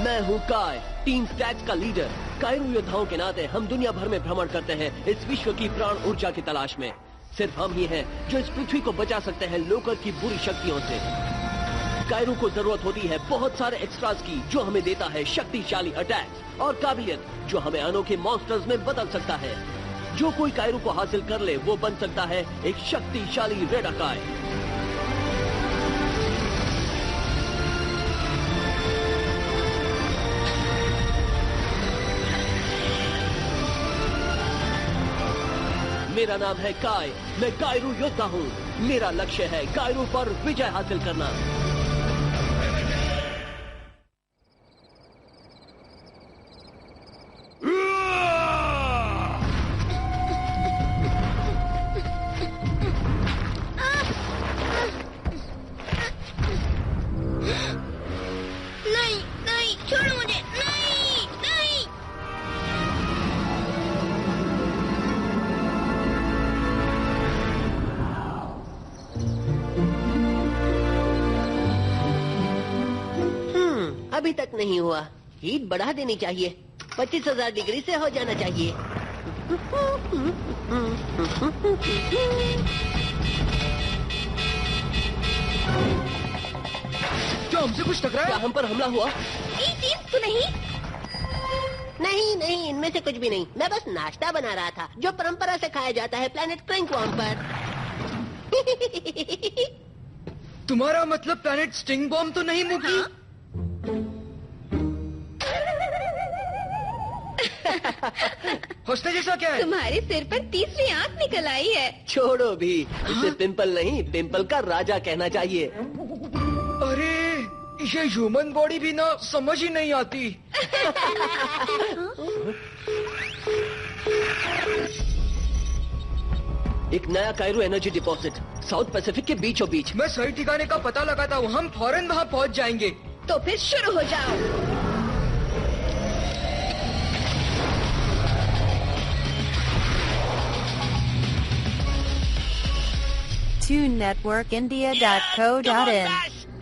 मैं हूँ काय, टीम स्टैग्स का लीडर। कायरू योद्धाओं के नाते हम दुनिया भर में भ्रमण करते हैं इस विश्व की प्राण ऊर्जा की तलाश में। सिर्फ हम ही हैं जो इस पृथ्वी को बचा सकते हैं लोकर की बुरी शक्तियों से। कायरू को जरूरत होती है बहुत सारे एक्स्ट्रास की, जो हमें देता है शक्तिशाली अटैक और काबिलियत जो हमें अनोखे मॉन्स्टर्स में बदल सकता है। जो कोई कायरू को हासिल कर ले वो बन सकता है एक शक्तिशाली रेडाकाय। मेरा नाम है काय, मैं कायरू योद्धा हूँ। मेरा लक्ष्य है कायरू पर विजय हासिल करना। नहीं नहीं, छोड़ो मुझे, नहीं नहीं। अभी तक नहीं हुआ। हीट बढ़ा देनी चाहिए। 25,000 डिग्री से हो जाना चाहिए। क्या हमसे कुछ टकराया? क्या हम पर हमला हुआ? तो नहीं। नहीं नहीं, इनमें से कुछ भी नहीं। मैं बस नाश्ता बना रहा था जो परंपरा से खाया जाता है प्लेनेट क्रिंकवॉर्म पर। तुम्हारा मतलब प्लेनेट स्टिंग बॉम्ब तो नहीं मुकी? हाँ? हंसने जैसा क्या है? तुम्हारे सिर पर तीसरी आंख निकल आई है। छोड़ो भी, इसे पिंपल नहीं, पिंपल का राजा कहना चाहिए। अरे ये ह्यूमन बॉडी भी ना समझ ही नहीं आती। एक नया कायरू एनर्जी डिपॉजिट साउथ पैसिफिक के बीचों बीच। मैं सही ठिकाने का पता लगाता हूँ, हम फौरन वहाँ पहुँच जाएंगे। तो फिर शुरू हो जाओ। TuneNetworkIndia.co.in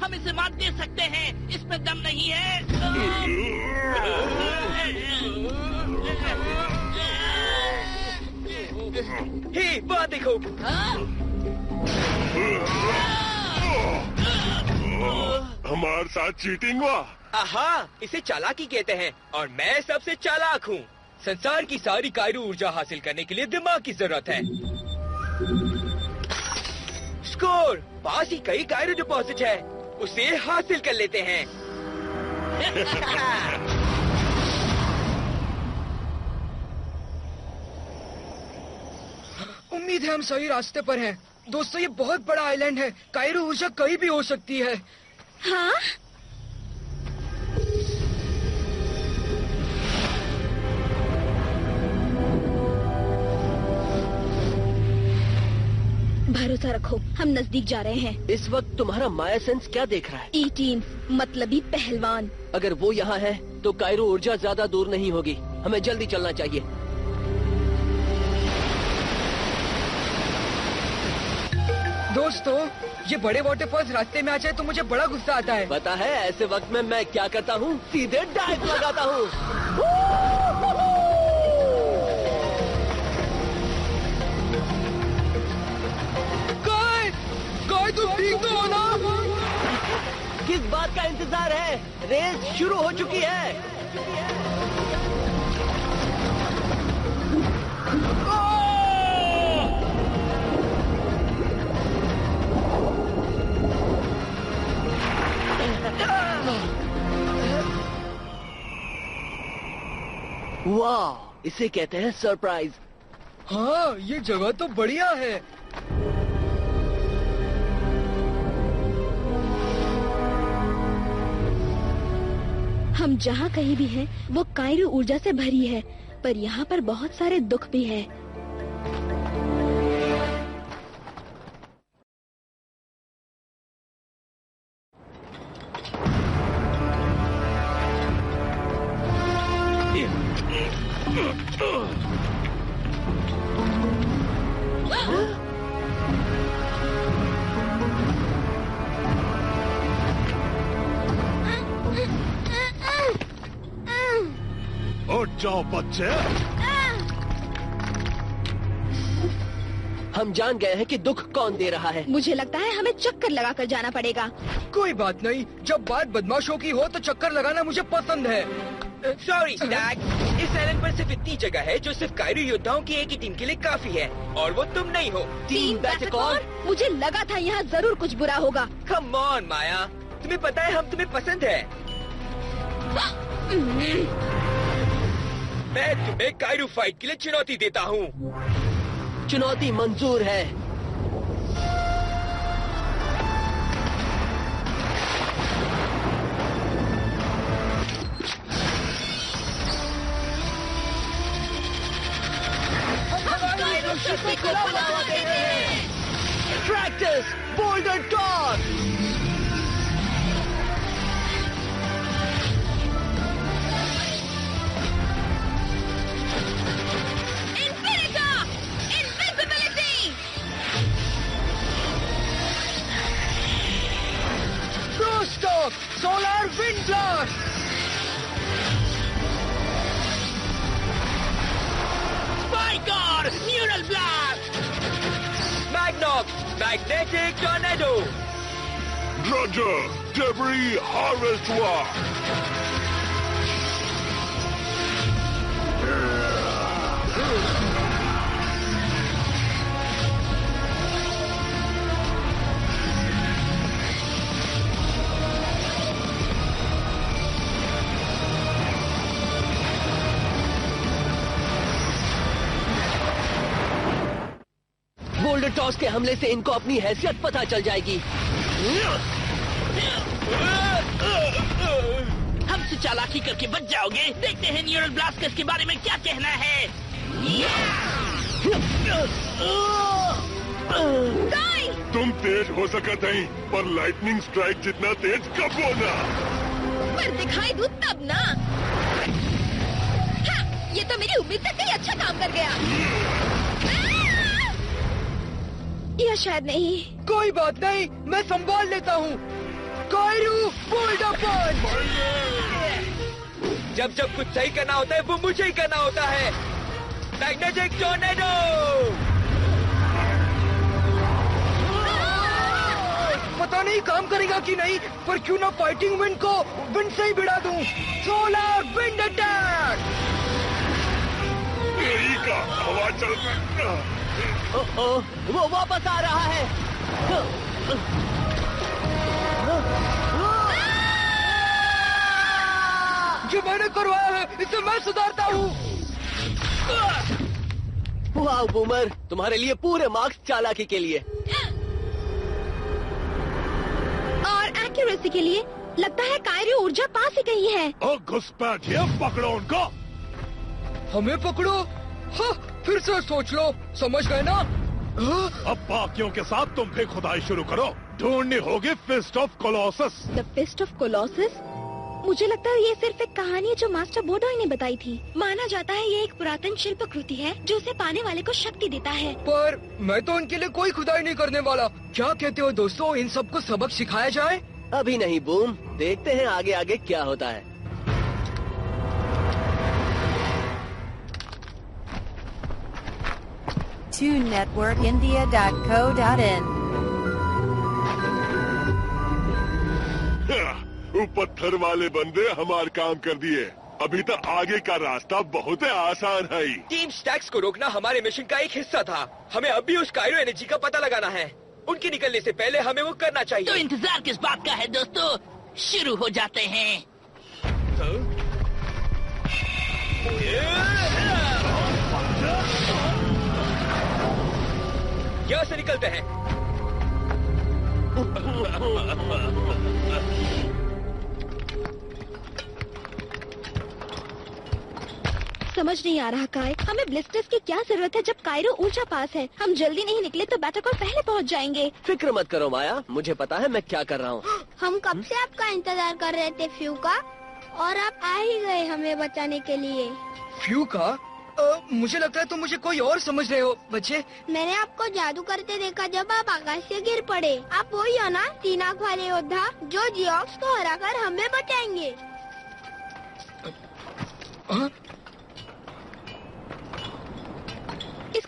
हम इसे मात दे सकते हैं, इसमें दम नहीं है। हे, वहाँ देखो। हमारे साथ चीटिंग हुआ। आहा, इसे चालाकी कहते हैं और मैं सबसे चालाक हूँ। संसार की सारी कायरू ऊर्जा हासिल करने के लिए दिमाग की जरूरत है। स्कोर! पास ही कई कायरू डिपॉजिट है, उसे हासिल कर लेते हैं। उम्मीद है हम सही रास्ते पर हैं। दोस्तों, ये बहुत बड़ा आइलैंड है, कायरू ऊर्जा कहीं भी हो सकती है। हाँ? भरोसा रखो, हम नजदीक जा रहे हैं। इस वक्त तुम्हारा माया सेंस क्या देख रहा है? E-टीम, मतलबी पहलवान। अगर वो यहाँ है तो कायरू ऊर्जा ज्यादा दूर नहीं होगी। हमें जल्दी चलना चाहिए। दोस्तों, ये बड़े वाटरफॉल्स रास्ते में आ जाए तो मुझे बड़ा गुस्सा आता है। पता है ऐसे वक्त में मैं क्या करता हूँ? सीधे डाइव लगाता हूँ। काय, तुम ठीक तो हो ना? किस बात का इंतजार है? रेस शुरू हो चुकी है। वाह, इसे कहते हैं सरप्राइज। हाँ, ये जगह तो बढ़िया है। हम जहाँ कहीं भी हैं, वो कायरू ऊर्जा से भरी है, पर यहाँ पर बहुत सारे दुख भी है। जाओ बच्चे। हम जान गए हैं कि दुख कौन दे रहा है। मुझे लगता है हमें चक्कर लगाकर जाना पड़ेगा। कोई बात नहीं, जब बात बदमाशों की हो तो चक्कर लगाना मुझे पसंद है। सॉरी स्टैग्स, इस आइलैंड पर सिर्फ इतनी जगह है जो सिर्फ कायरो योद्धाओं की एक ही टीम के लिए काफी है, और वो तुम नहीं हो। टीम बैटकॉन। मुझे लगा था यहाँ जरूर कुछ बुरा होगा। कम ऑन माया, तुम्हें पता है हम तुम्हें पसंद है। मैं तुम्हें कायरो फाइट के लिए चुनौती देता हूँ। चुनौती मंजूर है। Tractors boulder torque. Solar wind blast. Spiker neural blast. मैग्नॉक magnetic tornado. Roger debris harvest war. Boulder toss के हमले से इनको अपनी हैसियत पता चल जाएगी। हमसे चालाकी करके बच जाओगे। देखते हैं न्यूरल ब्लास्ट का इसके बारे में क्या कहना है। तुम तेज हो सकत नहीं, पर लाइटनिंग स्ट्राइक जितना तेज कब होना। पर दिखाई दूं तब ना। हाँ, ये तो मेरी उम्मीद से कहीं अच्छा काम कर गया। या शायद नहीं। कोई बात नहीं, मैं संभाल लेता हूँ। कायरो बोल्डर पंच। जब जब कुछ सही करना होता है वो मुझे ही करना होता है। Magnetic tornado. पता नहीं काम करेगा कि नहीं, पर क्यों ना फाइटिंग विंड को विंड से ही भिड़ा दूं। Solar wind attack. यही का हवा चल। वो वापस आ रहा है। जो मैंने करवाया है इसे मैं सुधारता हूँ। वाह बूमर, तुम्हारे लिए पूरे मार्क्स चालाकी के लिए। और एक्यूरेसी के लिए लगता है कायरो ऊर्जा पास ही कहीं है। घुसपैठिए, पकड़ो उनको। हमें पकड़ो? हाँ, फिर से सोच लो। समझ गए ना? अब बाकियों के साथ तुम भी खुदाई शुरू करो। ढूंढनी होगी fist of colossus. The fist of colossus? मुझे लगता है ये सिर्फ एक कहानी है जो मास्टर बोडोय ने बताई थी। माना जाता है ये एक पुरातन शिल्प कृति है जो उसे पाने वाले को शक्ति देता है। पर मैं तो उनके लिए कोई खुदाई नहीं करने वाला। क्या कहते हो दोस्तों, इन सबको सबक सिखाया जाए? अभी नहीं बूम, देखते हैं आगे आगे क्या होता है। TuneNetworkIndia.co.in वो पत्थर वाले बंदे हमार काम कर दिए। अभी तो आगे का रास्ता बहुत आसान है। टीम स्टैक्स को रोकना हमारे मिशन का एक हिस्सा था। हमें अब भी उस कायरो एनर्जी का पता लगाना है। उनके निकलने से पहले हमें वो करना चाहिए। तो इंतजार किस बात का है दोस्तों, शुरू हो जाते हैं। यहाँ से निकलते हैं। समझ नहीं आ रहा काय, हमें ब्लिस्टर्स की क्या जरूरत है जब कायरो ऊंचा पास है। हम जल्दी नहीं निकले तो बैटकॉन पहले पहुंच जाएंगे। फिक्र मत करो माया, मुझे पता है मैं क्या कर रहा हूँ। हम कब से आपका इंतजार कर रहे थे फ्यू का, और आप आ ही गए हमें बचाने के लिए। फ्यू का? मुझे लगता है तुम मुझे कोई और समझ रहे हो बच्चे। मैंने आपको जादू करते देखा जब आप आकाश से गिर पड़े। आप वही हो ना, 3 आंख वाले योद्धा जो जियोक्स को हराकर हमें बचाएंगे।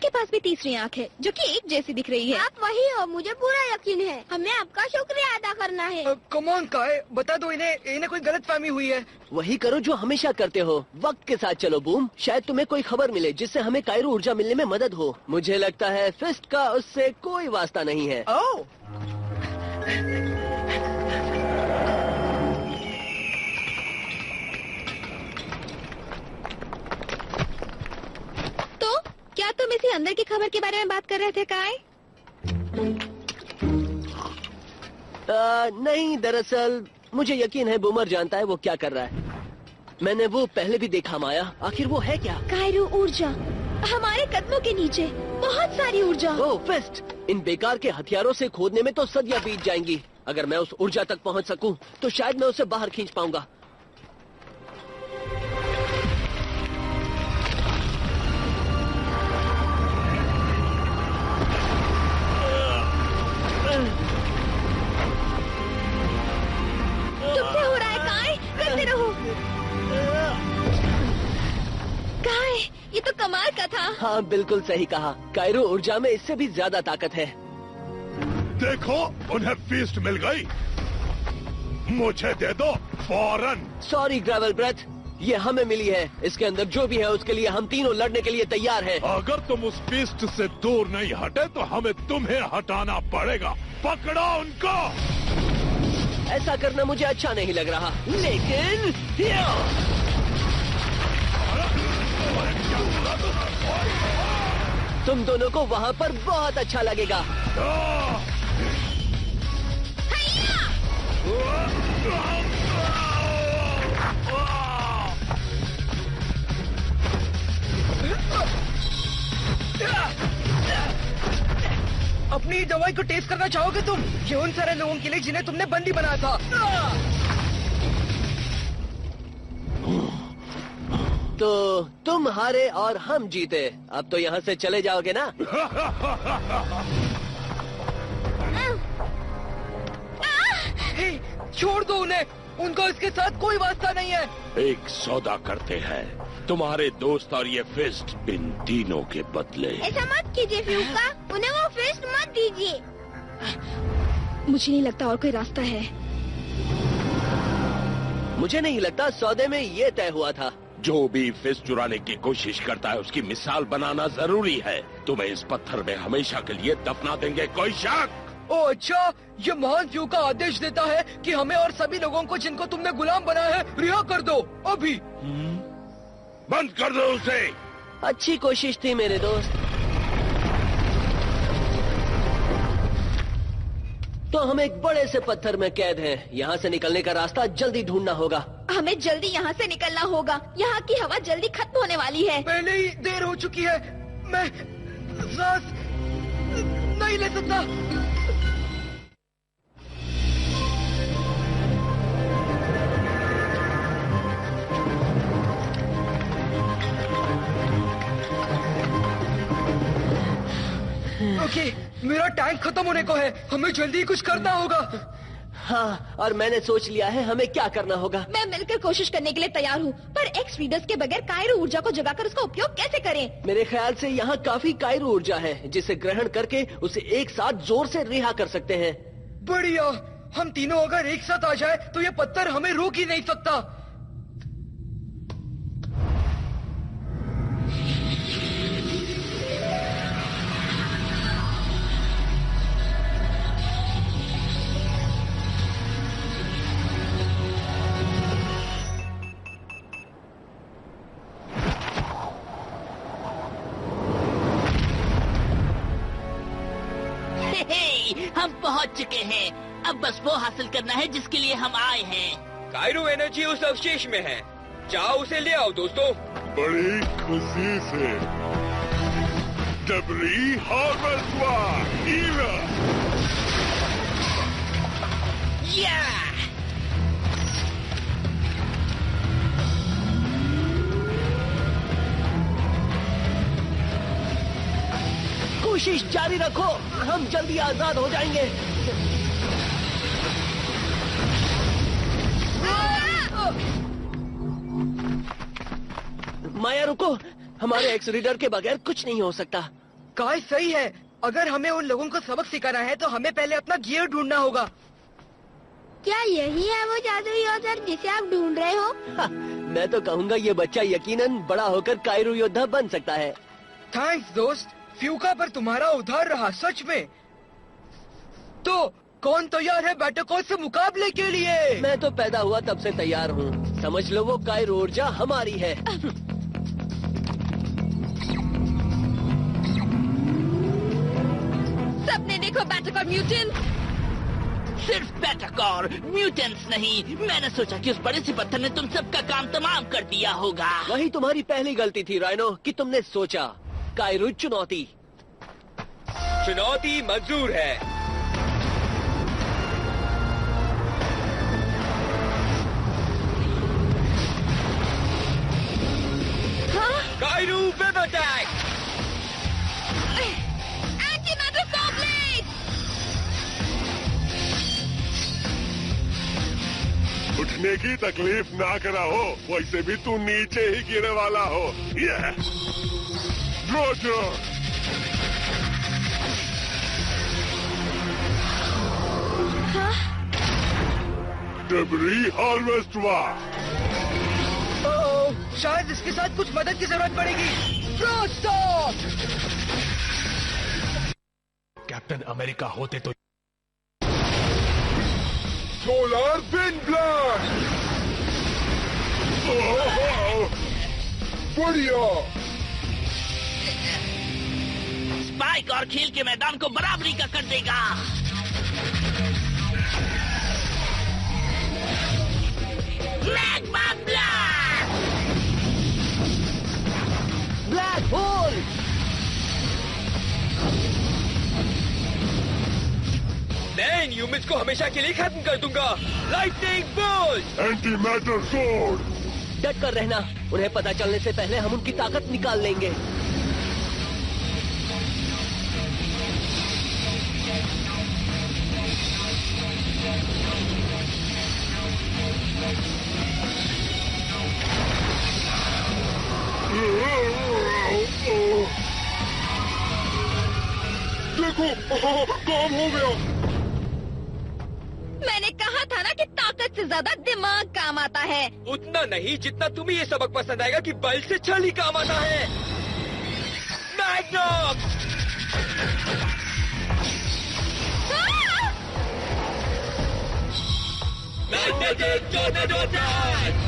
उसके पास भी तीसरी आंख है जो कि एक जैसी दिख रही है। आप वही हो, मुझे पूरा यकीन है। हमें आपका शुक्रिया अदा करना है। कम ऑन काय, बता दो इन्हें कोई गलतफहमी हुई है। वही करो जो हमेशा करते हो, वक्त के साथ चलो बूम। शायद तुम्हें कोई खबर मिले जिससे हमें कायरो ऊर्जा मिलने में मदद हो। मुझे लगता है फिस्ट का उससे कोई वास्ता नहीं है। ओह, तो क्या तुम इसी अंदर की खबर के बारे में बात कर रहे थे काय? नहीं, दरअसल मुझे यकीन है बूमर जानता है वो क्या कर रहा है। मैंने वो पहले भी देखा माया। आखिर वो है क्या? कायरो ऊर्जा हमारे कदमों के नीचे, बहुत सारी ऊर्जा। ओह फिस्ट, इन बेकार के हथियारों से खोदने में तो सदियां बीत जाएंगी। अगर मैं उस ऊर्जा तक पहुंच सकूं तो शायद मैं उसे बाहर खींच पाऊंगा। तुमसे हो रहा है काय, करते रहो। काय, ये तो कमाल का था। हाँ बिल्कुल सही कहा। कायरो ऊर्जा में इससे भी ज्यादा ताकत है। देखो, उन्हें फीस्ट मिल गई। मुझे दे दो फौरन। सॉरी ग्रेवल ब्रेथ, ये हमें मिली है। इसके अंदर जो भी है उसके लिए हम तीनों लड़ने के लिए तैयार हैं। अगर तुम उस फीस्ट से दूर नहीं हटे तो हमें तुम्हें हटाना पड़ेगा। पकड़ो उनको। ऐसा करना मुझे अच्छा नहीं लग रहा, लेकिन तुम दोनों को वहाँ पर बहुत अच्छा लगेगा। अपनी दवाई को टेस्ट करना चाहोगे तुम? ये उन सारे लोगों के लिए जिन्हें तुमने बंदी बनाया था। तो तुम हारे और हम जीते। अब तो यहाँ से चले जाओगे ना? हे, छोड़ दो उन्हें, उनका इसके साथ कोई वास्ता नहीं है। एक सौदा करते हैं, तुम्हारे दोस्त और ये फिस्ट, इन तीनों के बदले। ऐसा मत कीजिए फ्यूका, उन्हें वो फिस्ट मत दीजिए। मुझे नहीं लगता और कोई रास्ता है। मुझे नहीं लगता सौदे में ये तय हुआ था। जो भी फिस्ट चुराने की कोशिश करता है उसकी मिसाल बनाना जरूरी है। तुम्हें इस पत्थर में हमेशा के लिए दफना देंगे, कोई शक? ओ अच्छा, ये महान फ्यू का आदेश देता है कि हमें और सभी लोगों को जिनको तुमने गुलाम बनाया है रिहा कर दो अभी। बंद कर दो उसे। अच्छी कोशिश थी मेरे दोस्त। तो हम एक बड़े से पत्थर में कैद हैं। यहाँ से निकलने का रास्ता जल्दी ढूंढना होगा। हमें जल्दी यहाँ से निकलना होगा। यहाँ की हवा जल्दी खत्म होने वाली है। पहले ही देर हो चुकी है, मैं सांस नहीं ले सकता। ओके, मेरा टैंक खत्म होने को है, हमें जल्दी कुछ करना होगा। हाँ, और मैंने सोच लिया है हमें क्या करना होगा। मैं मिलकर कोशिश करने के लिए तैयार हूँ, पर एक्स रीडर्स के बगैर कायरो ऊर्जा को जगाकर उसका उपयोग कैसे करें? मेरे ख्याल से यहाँ काफी कायरो ऊर्जा है जिसे ग्रहण करके उसे एक साथ जोर से रिहा कर सकते हैं। बढ़िया, हम तीनों अगर एक साथ आ जाए तो ये पत्थर हमें रोक ही नहीं सकता। हम पहुंच चुके हैं। अब बस वो हासिल करना है जिसके लिए हम आए हैं। कायरो एनर्जी उस अवशेष में है, जाओ उसे ले आओ दोस्तों। बड़ी खुशी से। डबरी हार्वेस्टवा हीरा। या! कोशिश जारी रखो, हम जल्दी आजाद हो जाएंगे। माया रुको, हमारे एक्स रीडर के बगैर कुछ नहीं हो सकता। काय सही है। अगर हमें उन लोगों को सबक सिखाना है तो हमें पहले अपना गियर ढूंढना होगा। क्या यही है वो जादुई औजार जिसे आप ढूंढ रहे हो? मैं तो कहूँगा ये बच्चा यकीनन बड़ा होकर कायरू योद्धा बन सकता है। थैंक्स दोस्त, फ्यूका पर तुम्हारा उधार रहा सच में। तो कौन तैयार है बैटरकॉल से मुकाबले के लिए? मैं तो पैदा हुआ तब से तैयार हूँ। समझ लो वो कायरू ऊर्जा हमारी है। सबने देखो बैटरकॉल म्यूटेंट। सिर्फ पेटाकॉर, म्यूटेंट्स नहीं। मैंने सोचा कि उस बड़े से पत्थर ने तुम सबका काम तमाम कर दिया होगा। वही तुम्हारी पहली गलती थी राइनो कि तुमने सोचा। कायरू चुनौती मंजूर है। कायरू वेब अटैक। Anti-matter blade. उठने की तकलीफ ना करा हो, वैसे भी तू नीचे ही गिरने वाला हो। रोजर डेब्री हार्वेस्ट हुआ। शायद इसके साथ कुछ मदद की जरूरत पड़ेगी। कैप्टन अमेरिका होते तो सोलर विंड ब्लास्ट। बढ़िया। स्पाइक और खेल के मैदान को बराबरी का कर देगा। Magma blast. Black hole. मैं इन ह्यूमंस को हमेशा के लिए खत्म कर दूंगा। Lightning bolt. Anti matter sword. डट कर रहना, उन्हें पता चलने से पहले हम उनकी ताकत निकाल लेंगे। देखो, काम हो गया। मैंने कहा था ना कि ताकत से ज्यादा दिमाग काम आता है। उतना नहीं जितना तुम्हें ये सबक पसंद आएगा कि बल से छल ही काम आता है। मैग्नम। Magnetic tornado attack.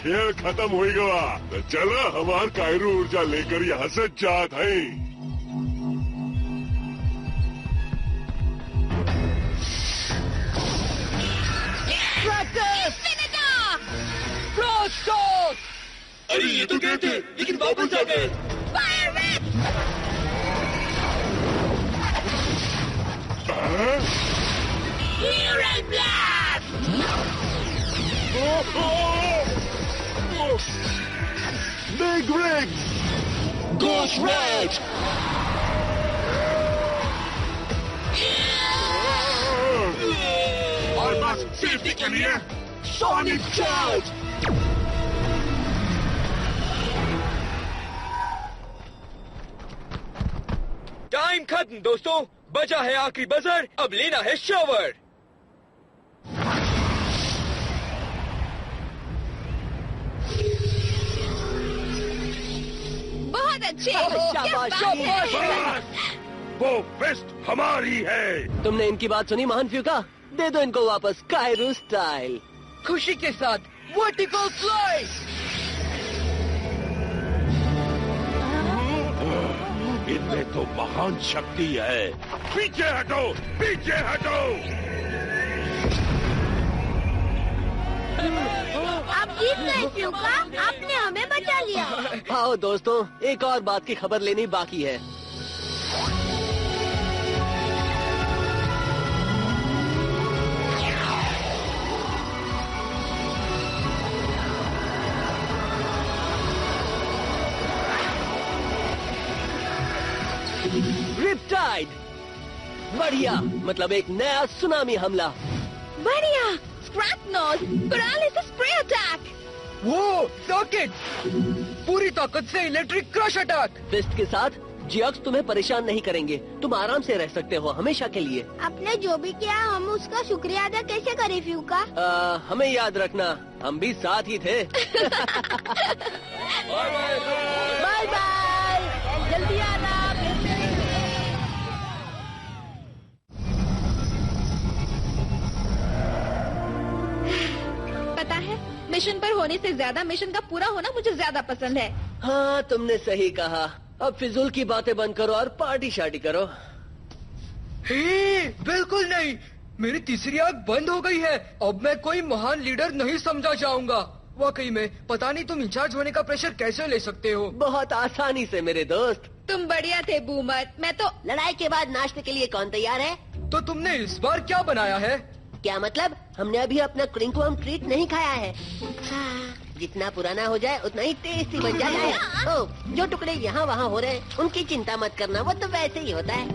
खेल खत्म हो गया। तो चलो हमार कायरू ऊर्जा लेकर यहाँ से जात है। अरे ये तो गए थे लेकिन वापस आ गए। Neural blast. Big Rig! Ghost Rage! और बस सेफ्टी के लिए Sonic Charge! टाइम खत्म दोस्तों, बचा है आखिरी बजर। अब लेना है शॉवर। बहुत अच्छे। वो फिस्ट हमारी है। तुमने इनकी बात सुनी महान फ्यूका? दे दो इनको वापस कायरू स्टाइल। खुशी के साथ वर्टिकल स्लाइस। इनमें तो महान शक्ति है। पीछे हटो, पीछे हटो। आप जीत गए फ्यूका, आपने हमें बचा लिया। आओ दोस्तों, एक और बात की खबर लेनी बाकी है। रिपटाइड। बढ़िया, मतलब एक नया सुनामी हमला। बढ़िया, scrap nose, paralysis spray attack. वो सॉकेट, पूरी ताकत से इलेक्ट्रिक क्रश अटैक। फिस्ट के साथ जियोक्स तुम्हें परेशान नहीं करेंगे। तुम आराम से रह सकते हो हमेशा के लिए। आपने जो भी किया हम उसका शुक्रिया अदा कैसे करें फ्यूका? हमें याद रखना, हम भी साथ ही थे। बाय बाय, जल्दी आना। पता है, मिशन पर होने से ज्यादा मिशन का पूरा होना मुझे ज्यादा पसंद है। हाँ, तुमने सही कहा। अब फिजूल की बातें बंद करो और पार्टी शार्टी करो। बिल्कुल नहीं, मेरी तीसरी आंख बंद हो गई है। अब मैं कोई महान लीडर नहीं समझा जाऊंगा। वाकई में पता नहीं तुम इंचार्ज होने का प्रेशर कैसे ले सकते हो। बहुत आसानी से मेरे दोस्त। तुम बढ़िया थे बूमर। मैं तो लड़ाई के बाद नाश्ते के लिए कौन तैयार है? तो तुमने इस बार क्या बनाया है? क्या मतलब? हमने अभी अपना क्रिंकवम ट्रीट नहीं खाया है। हाँ, जितना पुराना हो जाए उतना ही टेस्टी बन जाता है। ओ, जो टुकड़े यहाँ वहाँ हो रहे हैं उनकी चिंता मत करना, वो तो वैसे ही होता है।